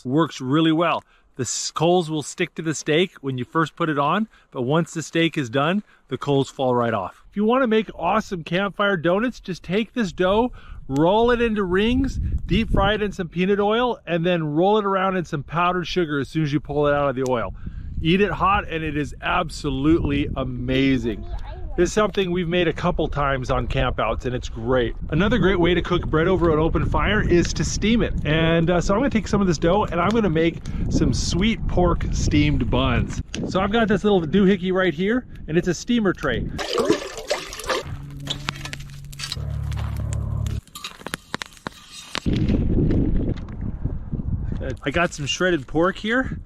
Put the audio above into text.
works really well. The coals will stick to the steak when you first put it on, but once the steak is done, the coals fall right off. If you want to make awesome campfire donuts, just take this dough, roll it into rings, deep fry it in some peanut oil, and then roll it around in some powdered sugar as soon as you pull it out of the oil. Eat it hot and it is absolutely amazing. This is something we've made a couple times on campouts and it's great. Another great way to cook bread over an open fire is to steam it. And so I'm gonna take some of this dough and I'm gonna make some sweet pork steamed buns. So I've got this little doohickey right here and it's a steamer tray. I got some shredded pork here.